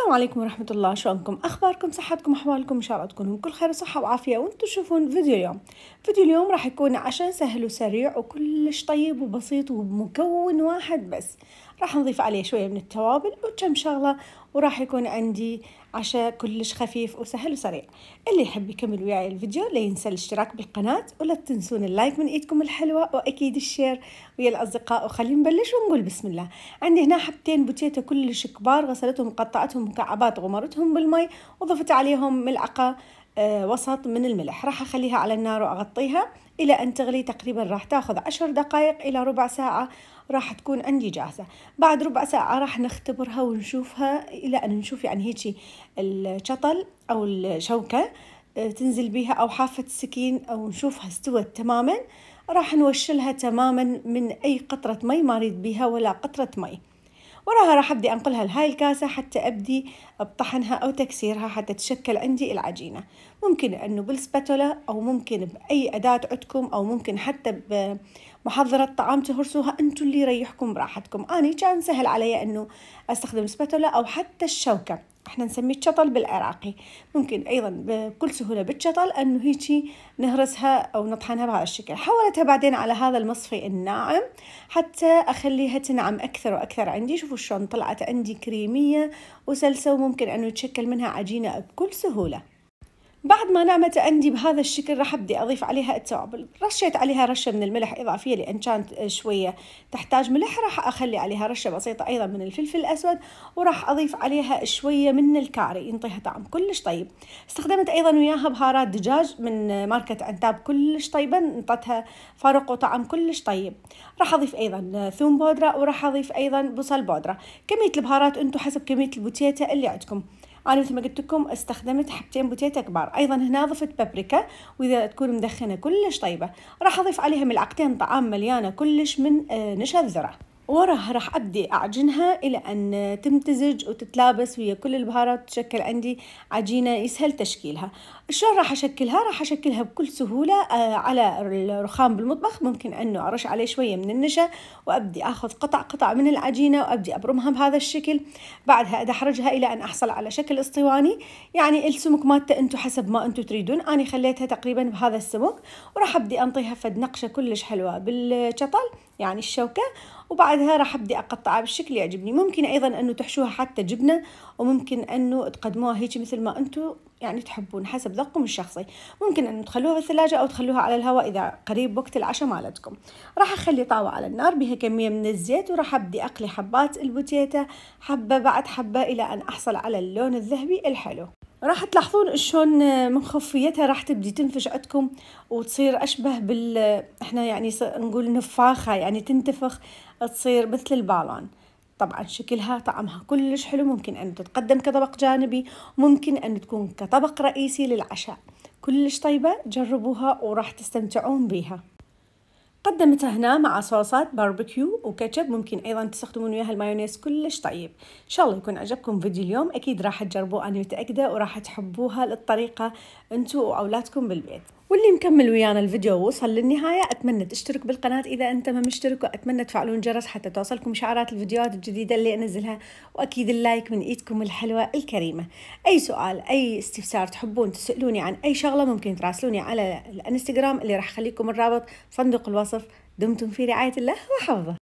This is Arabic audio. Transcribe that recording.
السلام عليكم ورحمة الله. شلونكم؟ أخباركم؟ صحتكم؟ أحوالكم؟ إن شاء الله تكونوا بكل خير وصحة وعافية وأنتم تشوفون فيديو اليوم راح يكون عشاء سهل وسريع وكلش طيب وبسيط وبمكون واحد بس. راح نضيف عليه شوية من التوابل وكم شغلة وراح يكون عندي عشاء كلش خفيف وسهل وسريع. اللي يحب يكمل وياي الفيديو لا ينسى الاشتراك بالقناة ولا تنسون اللايك من ايدكم الحلوة واكيد الشير ويا الاصدقاء. وخلينا نبلش ونقول بسم الله. عندي هنا حبتين بوتيتا كلش كبار، غسلتهم قطعتهم مكعبات غمرتهم بالمي وضفت عليهم ملعقة وسط من الملح. راح اخليها على النار واغطيها الى ان تغلي. تقريبا راح تاخذ 10 دقائق الى ربع ساعة راح تكون عندي جاهزة. بعد ربع ساعة راح نختبرها ونشوفها إلى أن نشوف يعني هيجي الشطل أو الشوكة تنزل بيها أو حافة السكين أو نشوفها استوت تماما. راح نوشلها تماما من أي قطرة مي ما أريد بيها ولا قطرة مي. وراها راح أبدي أنقلها لهاي الكاسة حتى أبدي بطحنها أو تكسيرها حتى تشكل عندي العجينة. ممكن أنه بالسباتولا أو ممكن بأي أداة عندكم أو ممكن حتى بمحضرة طعام تهرسوها أنتوا اللي يريحكم براحتكم. أنا كان سهل علي أنه أستخدم السباتولا أو حتى الشوكة، احنا نسميه الشطل بالعراقي. ممكن ايضا بكل سهوله بالشطل انه هيجي نهرسها او نطحنها بهذا الشكل. حولتها بعدين على هذا المصفي الناعم حتى اخليها تنعم اكثر واكثر عندي. شوفوا شلون طلعت عندي كريميه وسلسه وممكن انه يتشكل منها عجينه بكل سهوله. بعد ما نعمت عندي بهذا الشكل راح ابدي اضيف عليها التوابل. رشيت عليها رشه من الملح اضافيه لان كانت شويه تحتاج ملح. راح اخلي عليها رشه بسيطه ايضا من الفلفل الاسود وراح اضيف عليها شويه من الكاري ينطيها طعم كلش طيب. استخدمت ايضا وياها بهارات دجاج من ماركه عنتاب كلش طيبه، انطتها فرق وطعم كلش طيب. راح اضيف ايضا ثوم بودره وراح اضيف ايضا بصل بودره. كميه البهارات انتم حسب كميه البوتيتا اللي عندكم. أنا مثل ما قلت لكم استخدمت حبتين بوتيتا كبار. أيضا هنا ضفت بابريكا وإذا تكون مدخنة كلش طيبة. راح أضيف عليها ملعقتين طعام مليانة كلش من نشا الذرة. وراها راح أبدي أعجنها إلى أن تمتزج وتتلابس ويا كل البهارات تشكل عندي عجينة يسهل تشكيلها. شلون راح أشكلها؟ راح أشكلها بكل سهولة على الرخام بالمطبخ. ممكن أنه أرش عليه شوية من النشا وأبدي أخذ قطع من العجينة وأبدي أبرمها بهذا الشكل. بعدها أدحرجها إلى أن أحصل على شكل اسطواني، يعني السمك مالته أنتم حسب ما أنتم تريدون. أنا خليتها تقريبا بهذا السمك وراح أبدي أنطيها فد نقشة كلش حلوة بالشطل يعني الشوكة. وبعدها راح أبدي أقطعها بالشكل يعجبني. ممكن أيضا أنه تحشوها حتى جبنة وممكن أنه تقدموها هيك مثل ما أنتم يعني تحبون حسب ذوقكم الشخصي. ممكن أنه تخلوها بالثلاجة أو تخلوها على الهواء إذا قريب وقت العشاء مالتكم. راح أخلي طاوة على النار بها كمية من الزيت وراح أبدي أقلي حبات البوتيتا حبة بعد حبة إلى أن أحصل على اللون الذهبي الحلو. راح تلاحظون شلون من خفيتها راح تبدي تنفش عندكم وتصير أشبه احنا يعني نقول نفاخة، يعني تنتفخ تصير مثل البالون. طبعا شكلها طعمها كلش حلو. ممكن أن تتقدم كطبق جانبي وممكن أن تكون كطبق رئيسي للعشاء. كلش طيبة، جربوها وراح تستمتعون بيها. قدمتها هنا مع صوصات باربيكيو وكاتشب. ممكن ايضا تستخدمون وياها المايونيز كلش طيب. ان شاء الله يكون عجبكم فيديو اليوم. اكيد راح تجربوه انا متاكده وراح تحبوها للطريقه انتم واولادكم بالبيت. واللي مكمل ويانا الفيديو ووصل للنهايه اتمنى تشترك بالقناه اذا انت ما مشترك، واتمنى تفعلون الجرس حتى توصلكم اشعارات الفيديوهات الجديده اللي انزلها، واكيد اللايك من ايدكم الحلوه الكريمه. اي سؤال اي استفسار تحبون تسالوني عن اي شغله ممكن تراسلوني على الانستغرام اللي راح اخليكم الرابط صندوق الوصف. دمتم في رعايه الله وحفظه.